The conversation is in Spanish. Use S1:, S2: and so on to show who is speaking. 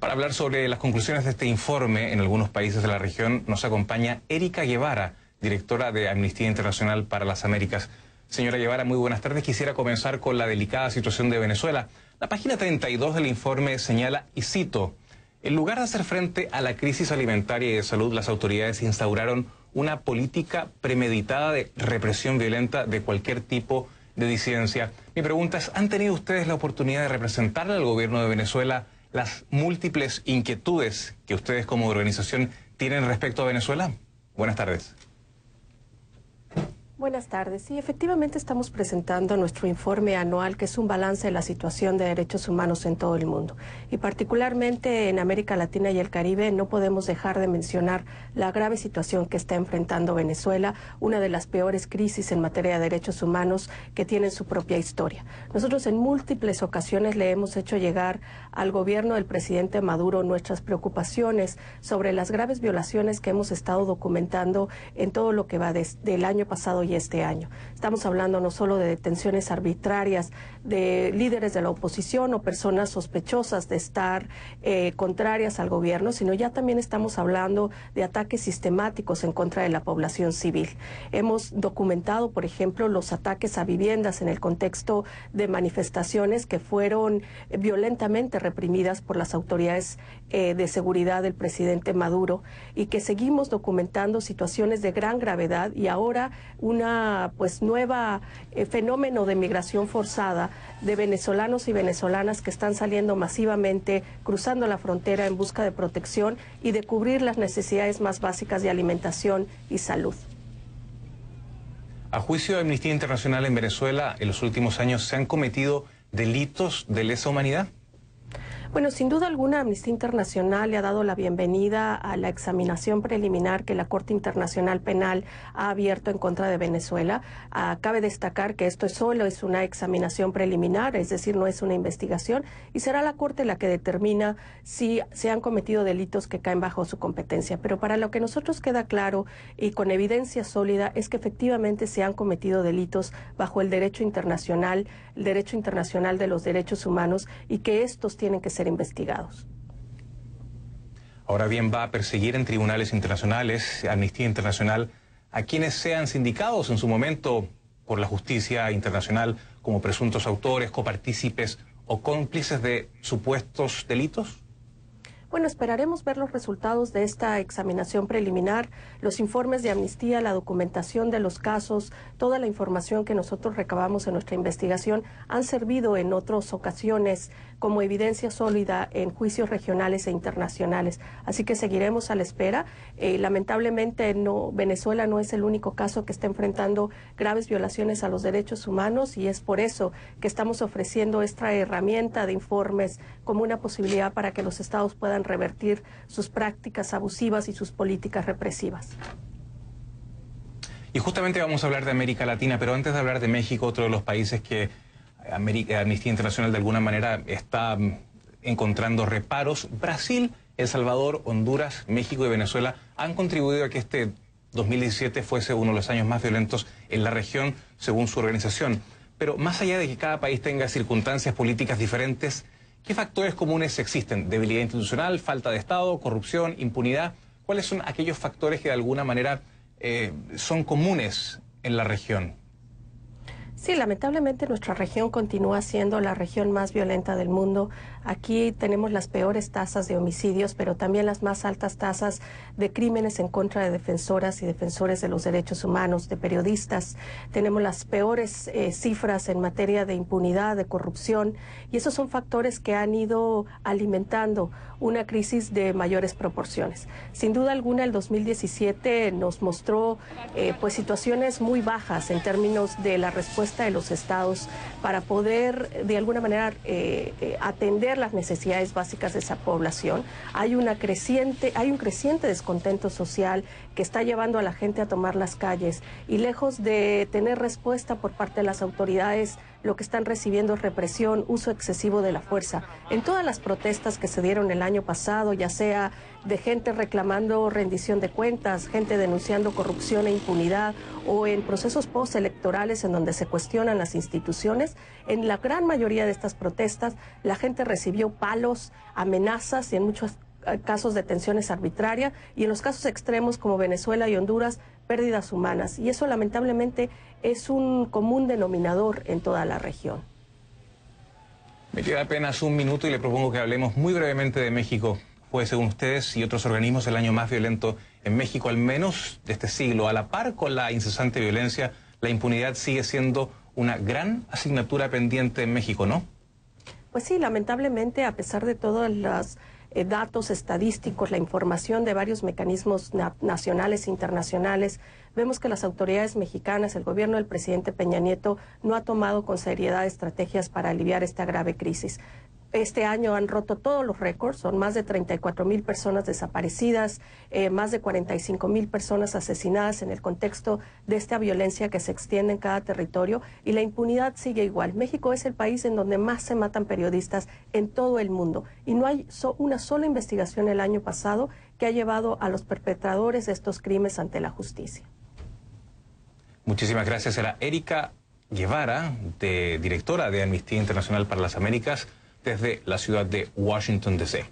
S1: Para hablar sobre las conclusiones de este informe en algunos países de la región nos acompaña Erika Guevara, directora de Amnistía Internacional para las Américas. Señora Guevara, muy buenas tardes. Quisiera comenzar con la delicada situación de Venezuela. La página 32 del informe señala, y cito, en lugar de hacer frente a la crisis alimentaria y de salud, las autoridades instauraron una política premeditada de represión violenta de cualquier tipo de disidencia. Mi pregunta es, ¿han tenido ustedes la oportunidad de representarle al gobierno de Venezuela las múltiples inquietudes que ustedes como organización tienen respecto a Venezuela? Buenas tardes.
S2: Buenas tardes. Sí, efectivamente estamos presentando nuestro informe anual, que es un balance de la situación de derechos humanos en todo el mundo. Y particularmente en América Latina y el Caribe no podemos dejar de mencionar la grave situación que está enfrentando Venezuela, una de las peores crisis en materia de derechos humanos que tiene su propia historia. Nosotros en múltiples ocasiones le hemos hecho llegar al gobierno del presidente Maduro nuestras preocupaciones sobre las graves violaciones que hemos estado documentando en todo lo que va desde el año pasado y este año. Estamos hablando no solo de detenciones arbitrarias de líderes de la oposición o personas sospechosas de estar contrarias al gobierno, sino ya también estamos hablando de ataques sistemáticos en contra de la población civil. Hemos documentado, por ejemplo, los ataques a viviendas en el contexto de manifestaciones que fueron violentamente reprimidas por las autoridades de seguridad del presidente Maduro, y que seguimos documentando situaciones de gran gravedad, y ahora una nueva fenómeno de migración forzada de venezolanos y venezolanas que están saliendo masivamente, cruzando la frontera en busca de protección y de cubrir las necesidades más básicas de alimentación y salud.
S1: A juicio de Amnistía Internacional en Venezuela, en los últimos años se han cometido delitos de lesa humanidad.
S2: Bueno, sin duda alguna, Amnistía Internacional le ha dado la bienvenida a la examinación preliminar que la Corte Internacional Penal ha abierto en contra de Venezuela. Cabe destacar que esto solo es una examinación preliminar, es decir, no es una investigación, y será la Corte la que determina si se han cometido delitos que caen bajo su competencia. Pero para lo que nosotros queda claro y con evidencia sólida es que efectivamente se han cometido delitos bajo el derecho internacional de los derechos humanos, y que estos tienen que ser investigados.
S1: Ahora bien, va a perseguir en tribunales internacionales, Amnistía Internacional, a quienes sean sindicados en su momento por la justicia internacional como presuntos autores, copartícipes o cómplices de supuestos delitos.
S2: Bueno, esperaremos ver los resultados de esta examinación preliminar, los informes de amnistía, la documentación de los casos, toda la información que nosotros recabamos en nuestra investigación han servido en otras ocasiones como evidencia sólida en juicios regionales e internacionales. Así que seguiremos a la espera. Lamentablemente Venezuela no es el único caso que está enfrentando graves violaciones a los derechos humanos, y es por eso que estamos ofreciendo esta herramienta de informes como una posibilidad para que los estados puedan revertir sus prácticas abusivas y sus políticas represivas.
S1: Y justamente vamos a hablar de América Latina, pero antes de hablar de México, otro de los países que Amnistía Internacional de alguna manera está encontrando reparos, Brasil, El Salvador, Honduras, México y Venezuela han contribuido a que este 2017 fuese uno de los años más violentos en la región, según su organización. Pero más allá de que cada país tenga circunstancias políticas diferentes, ¿qué factores comunes existen? ¿Debilidad institucional, falta de Estado, corrupción, impunidad? ¿Cuáles son aquellos factores que de alguna manera son comunes en la región?
S2: Sí, lamentablemente nuestra región continúa siendo la región más violenta del mundo. Aquí tenemos las peores tasas de homicidios, pero también las más altas tasas de crímenes en contra de defensoras y defensores de los derechos humanos, de periodistas. Tenemos las peores cifras en materia de impunidad, de corrupción, y esos son factores que han ido alimentando una crisis de mayores proporciones. Sin duda alguna, el 2017 nos mostró situaciones muy bajas en términos de la respuesta de los estados para poder de alguna manera atender las necesidades básicas de esa población. Hay un creciente descontento social que está llevando a la gente a tomar las calles, y lejos de tener respuesta por parte de las autoridades lo que están recibiendo es represión, uso excesivo de la fuerza. En todas las protestas que se dieron el año pasado, ya sea de gente reclamando rendición de cuentas, gente denunciando corrupción e impunidad, o en procesos postelectorales en donde se cuestionan las instituciones, en la gran mayoría de estas protestas la gente recibió palos, amenazas y en muchos casos detenciones arbitrarias, y en los casos extremos como Venezuela y Honduras, pérdidas humanas. Y eso lamentablemente es un común denominador en toda la región.
S1: Me queda apenas un minuto y le propongo que hablemos muy brevemente de México. Fue, según ustedes y otros organismos, el año más violento en México, al menos de este siglo. A la par con la incesante violencia, la impunidad sigue siendo una gran asignatura pendiente en México, ¿no?
S2: Pues sí, lamentablemente, a pesar de todos los datos estadísticos, la información de varios mecanismos nacionales e internacionales, vemos que las autoridades mexicanas, el gobierno del presidente Peña Nieto, no ha tomado con seriedad estrategias para aliviar esta grave crisis. Este año han roto todos los récords, son más de 34,000 personas desaparecidas, más de 45,000 personas asesinadas en el contexto de esta violencia que se extiende en cada territorio, y la impunidad sigue igual. México es el país en donde más se matan periodistas en todo el mundo, y no hay una sola investigación el año pasado que ha llevado a los perpetradores de estos crímenes ante la justicia.
S1: Muchísimas gracias. Era Erika Guevara, directora de Amnistía Internacional para las Américas, desde la ciudad de Washington, D.C.